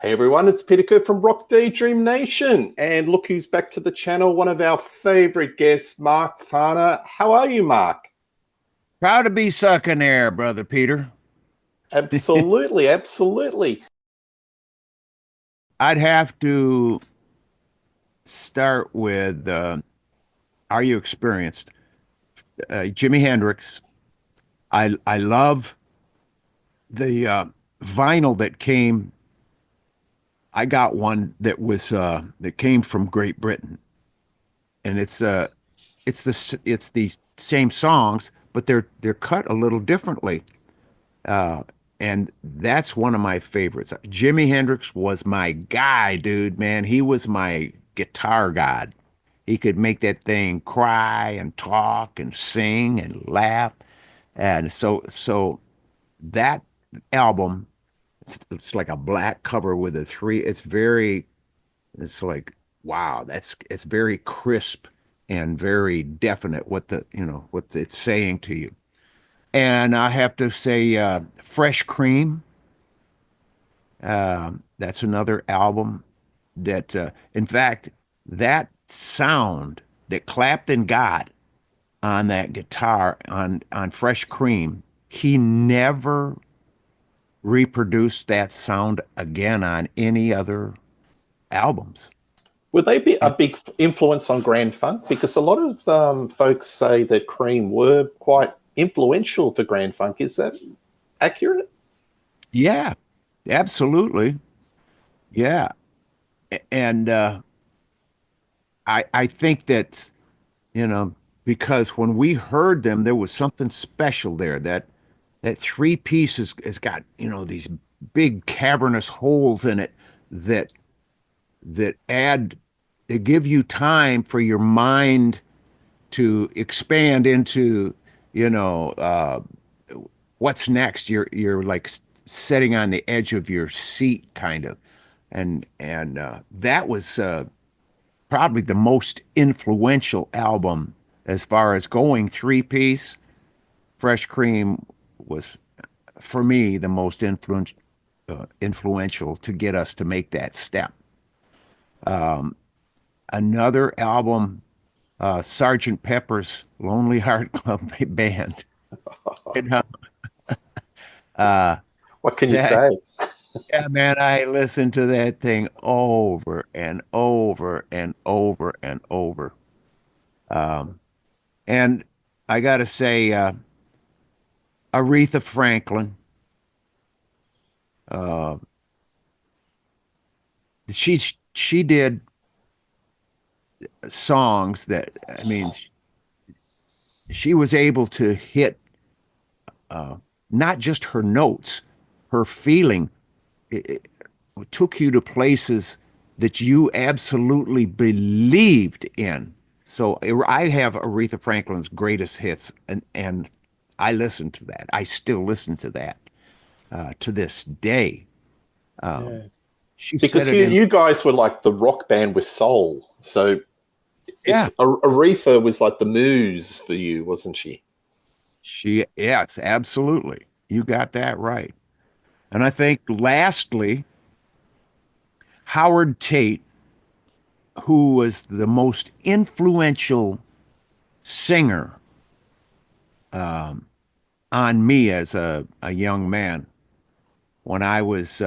Hey everyone, it's Peter Kerr from Rock Daydream Nation. And look who's back to the channel, one of our favorite guests, Mark Farner. How are you, Mark? Proud to be sucking air, brother Peter. Absolutely, absolutely. I'd have to start with Are You Experienced? Jimi Hendrix. I love the vinyl that came. I got one that was that came from Great Britain, and it's these same songs, but they're cut a little differently. Uh, and that's one of my favorites. Jimi Hendrix was my guy, dude, man. He was my guitar god. He could make that thing cry and talk and sing and laugh. And so that album, it's like a black cover with a three. It's like, wow, it's very crisp and very definite what it's saying to you. And I have to say, Fresh Cream. That's another album in fact, that sound that Clapton got on that guitar on Fresh Cream, he never reproduced that sound again on any other albums. Would they be a And big influence on Grand Funk? Because a lot of folks say that Cream were quite influential for Grand Funk. Is that accurate? yeah, absolutely. Yeah. And I think that, you know, because when we heard them, there was something special there. That three piece has got, these big cavernous holes in it that that add they give you time for your mind to expand into, you know, uh, what's next. You're like sitting on the edge of your seat, kind of, and that was probably the most influential album as far as going three piece. Fresh Cream was for me the most influential to get us to make that step. Another album, Sergeant Pepper's Lonely Heart Club Band. You know, uh, What can you that say? yeah, man, I listened to that thing over and over and over and over. Um, and I got to say, Aretha Franklin, uh, she she did songs that I mean, she was able to hit uh, not just her notes, her feeling. It took you to places that you absolutely believed in. So I have Aretha Franklin's greatest hits, and I listen to that. I still listen to that to this day. Um, Yeah. she said Because it you, in, you guys were like the rock band with soul. So yeah, Aretha was like the muse for you, wasn't she? yes, absolutely. You got that right. And I think lastly, Howard Tate, who was the most influential singer on me as a young man. When I was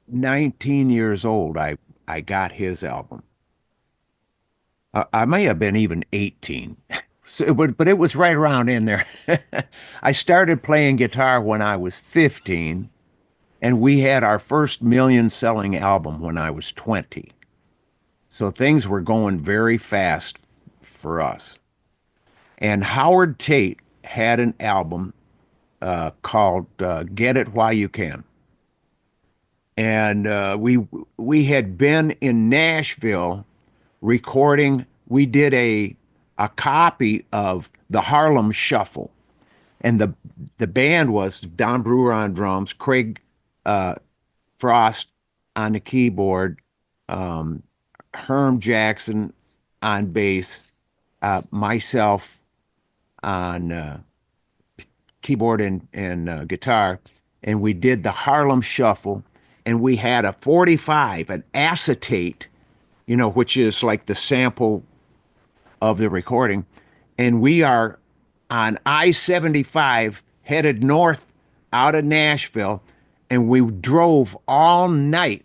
19 years old, I got his album. I may have been even 18. But it was right around in there. I started playing guitar when I was 15, and we had our first million selling album when I was 20. So things were going very fast for us. And Howard Tate had an album called "Get It While You Can," and we had been in Nashville recording. We did a copy of the Harlem Shuffle, and the band was Don Brewer on drums, Craig uh, Frost on the keyboard, um, Herm Jackson on bass, myself on keyboard and guitar, and we did the Harlem Shuffle. and we had a 45, an acetate, which is like the sample of the recording. And we are on I-75 headed north out of Nashville. And we drove all night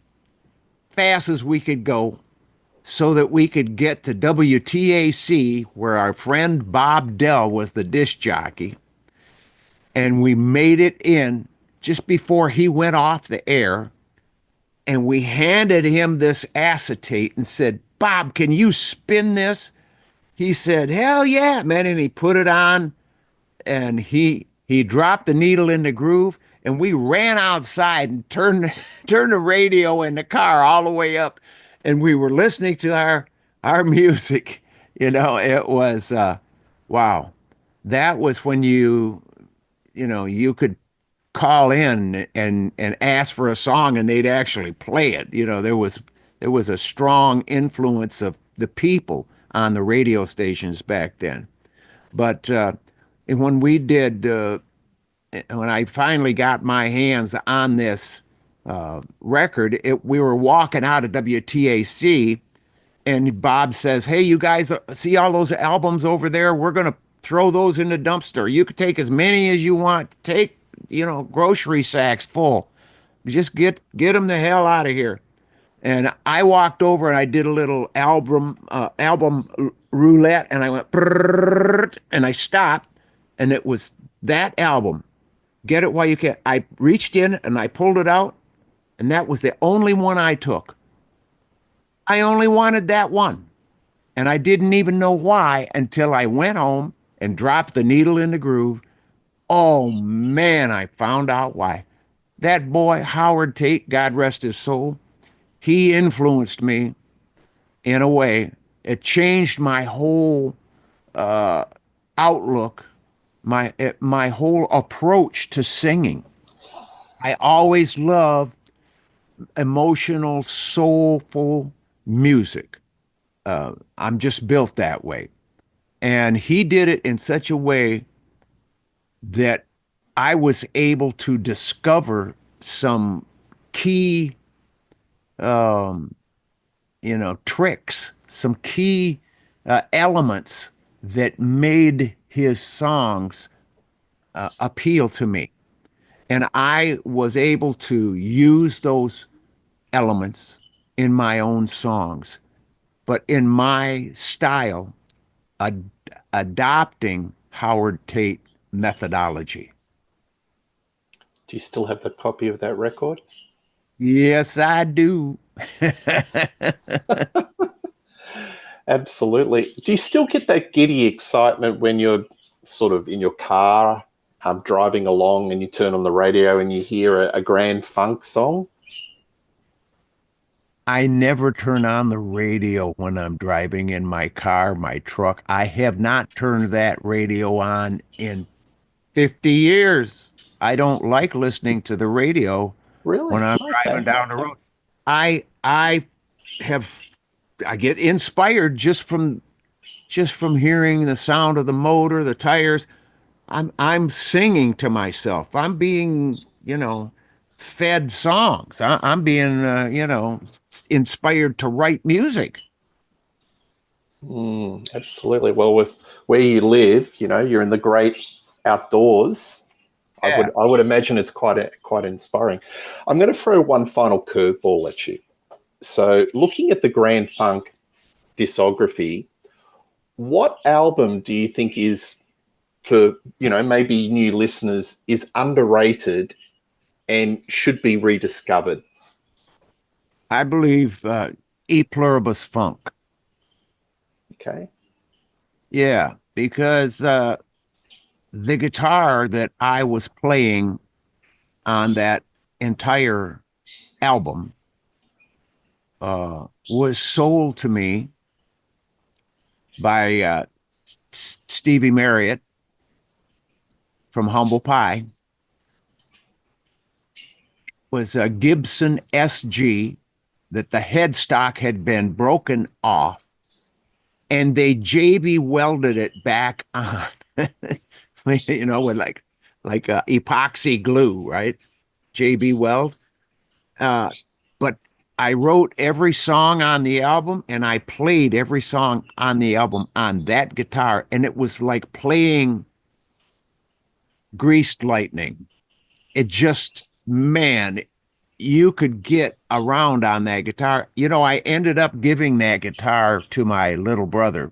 fast as we could go so that we could get to WTAC, where our friend Bob Dell was the disc jockey. And we made it in just before he went off the air. And we handed him this acetate and said, Bob, can you spin this? He said, hell yeah, man. And he put it on, and he dropped the needle in the groove, and we ran outside and turned turned the radio in the car all the way up, and we were listening to our music. It was wow. That was when you could call in and ask for a song, and they'd actually play it. There was a strong influence of the people on the radio stations back then. But when we did, when I finally got my hands on this record, we were walking out of WTAC, and Bob says, "Hey, you guys, see all those albums over there? We're gonna throw those in the dumpster. You could take as many as you want. Take, grocery sacks full. Just get them the hell out of here." And I walked over and I did a little album roulette, and I went brrrr, and I stopped, and it was that album. Get it while you can. I reached in and I pulled it out, and that was the only one I took. I only wanted that one, and I didn't even know why until I went home and dropped the needle in the groove. Oh man, I found out why. That boy Howard Tate, God rest his soul, he influenced me in a way. It changed my whole outlook, my whole approach to singing. I always loved emotional, soulful music. I'm just built that way. And he did it in such a way that I was able to discover some key tricks, some key elements that made his songs appeal to me. And I was able to use those elements in my own songs, but in my style, ad- adopting Howard Tate methodology. Do you still have the copy of that record? Yes, I do. Absolutely. Do you still get that giddy excitement when you're sort of in your car, driving along, and you turn on the radio and you hear a Grand Funk song? I never turn on the radio when I'm driving in my car, my truck. I have not turned that radio on in 50 years. I don't like listening to the radio when Really? I'm driving Okay. down the road. I have I get inspired just from hearing the sound of the motor, the tires. I'm singing to myself. I'm being, fed songs. I'm being, inspired to write music. Absolutely. Well, with where you live, you're in the great outdoors. Yeah. I would imagine it's quite inspiring. I'm going to throw one final curveball at you. So, looking at the Grand Funk discography, what album do you think is, for maybe new listeners, is underrated and should be rediscovered? I believe E Pluribus Funk. Okay. Yeah, because the guitar that I was playing on that entire album was sold to me by Stevie Marriott from Humble Pie. Was a Gibson SG that the headstock had been broken off, and they JB welded it back on, with like epoxy glue, right? JB weld. Uh, but I wrote every song on the album and I played every song on the album on that guitar. And it was like playing greased lightning. It just, man, you could get around on that guitar. You know, I ended up giving that guitar to my little brother,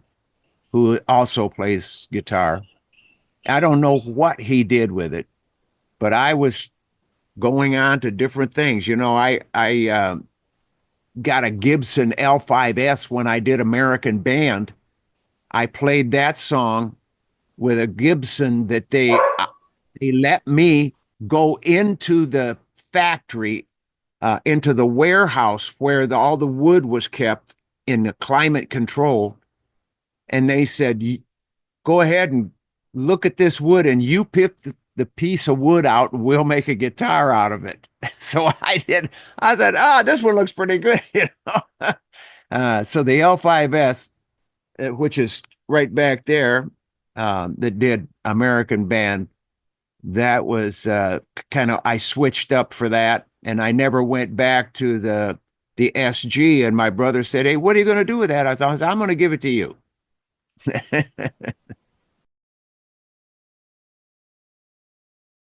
who also plays guitar. I don't know what he did with it, but I was going on to different things. You know, I got a Gibson L5S when I did American Band. I played that song with a Gibson that they let me go into the factory, into the warehouse where all the wood was kept in the climate control, and they said, "Go ahead and look at this wood, and you pick the piece of wood out, and we'll make a guitar out of it." So I did. I said, this one looks pretty good," you know. So the L5S, which is right back there, that did American Band, that was kind of, I switched up for that, and I never went back to the SG. And my brother said, "Hey, what are you going to do with that?" I thought, "I'm going to give it to you."